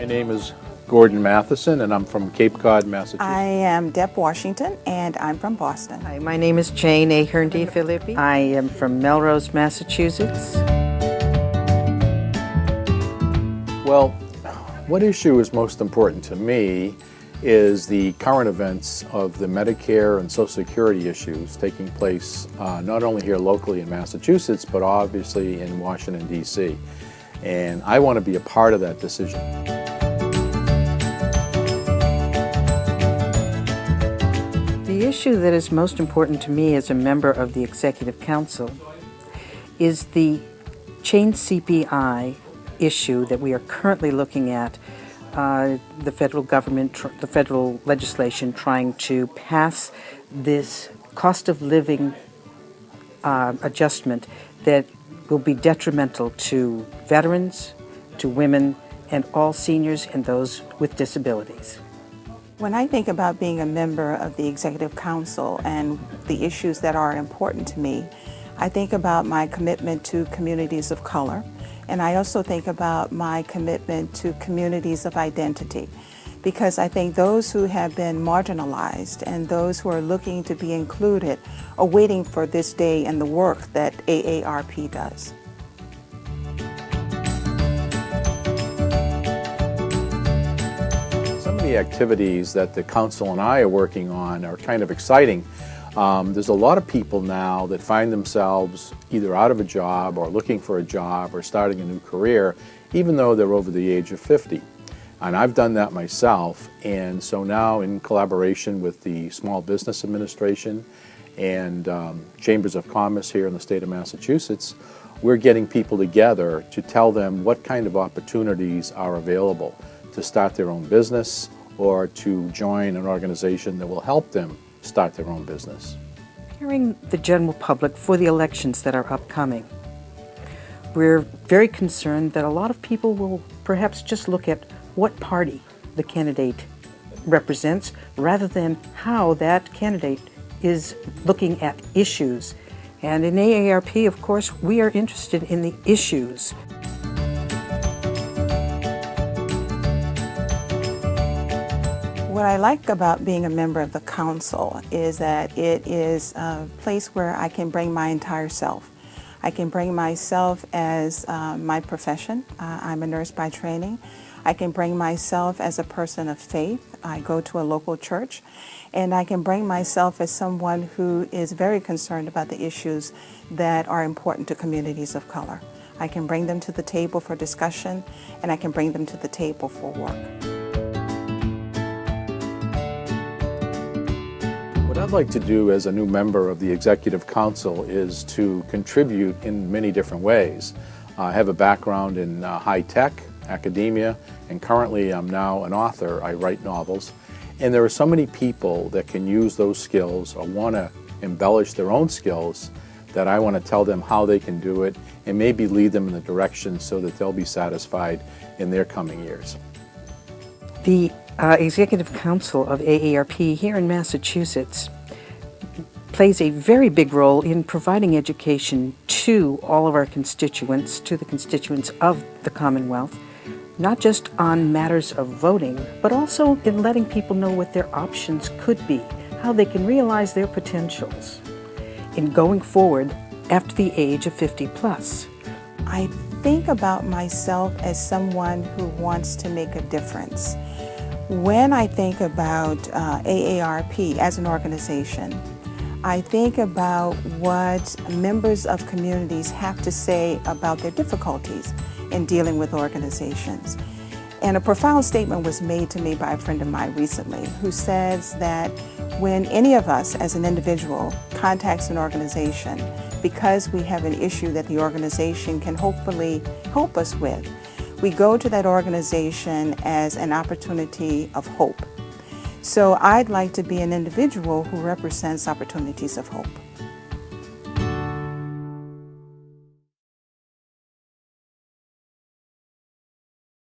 name is Gordon Matheson, and I'm from Cape Cod, Massachusetts. I am Deb Washington, and I'm from Boston. Hi, my name is Jane Ahern Filippi. I am from Melrose, Massachusetts. Well, what issue is most important to me is the current events of the Medicare and Social Security issues taking place not only here locally in Massachusetts, but obviously in Washington, D.C. And I want to be a part of that decision. The issue that is most important to me as a member of the Executive Council is the chain CPI issue that we are currently looking at. The federal government, the federal legislation trying to pass this cost of living adjustment that will be detrimental to veterans, to women, and all seniors and those with disabilities. When I think about being a member of the Executive Council and the issues that are important to me, I think about my commitment to communities of color, and I also think about my commitment to communities of identity, because I think those who have been marginalized and those who are looking to be included are waiting for this day and the work that AARP does. Some of the activities that the council and I are working on are kind of exciting. There's a lot of people now that find themselves either out of a job or looking for a job or starting a new career, even though they're over the age of 50. And I've done that myself, and so now in collaboration with the Small Business Administration and Chambers of Commerce here in the state of Massachusetts, we're getting people together to tell them what kind of opportunities are available to start their own business or to join an organization that will help them start their own business. Preparing the general public for the elections that are upcoming, we're very concerned that a lot of people will perhaps just look at what party the candidate represents rather than how that candidate is looking at issues. And in AARP, of course, we are interested in the issues. What I like about being a member of the council is that it is a place where I can bring my entire self. I can bring myself as my profession. I'm a nurse by training. I can bring myself as a person of faith. I go to a local church. And I can bring myself as someone who is very concerned about the issues that are important to communities of color. I can bring them to the table for discussion, and I can bring them to the table for work. What I'd like to do as a new member of the Executive Council is to contribute in many different ways. I have a background in high tech, academia, and currently I'm now an author. I write novels. And there are so many people that can use those skills or want to embellish their own skills that I want to tell them how they can do it and maybe lead them in the direction so that they'll be satisfied in their coming years. The Executive Council of AARP here in Massachusetts plays a very big role in providing education to all of our constituents, to the constituents of the Commonwealth, not just on matters of voting, but also in letting people know what their options could be, how they can realize their potentials in going forward after the age of 50 plus. I think about myself as someone who wants to make a difference. When I think about AARP as an organization, I think about what members of communities have to say about their difficulties in dealing with organizations. And a profound statement was made to me by a friend of mine recently who says that when any of us as an individual contacts an organization because we have an issue that the organization can hopefully help us with, we go to that organization as an opportunity of hope. So I'd like to be an individual who represents opportunities of hope.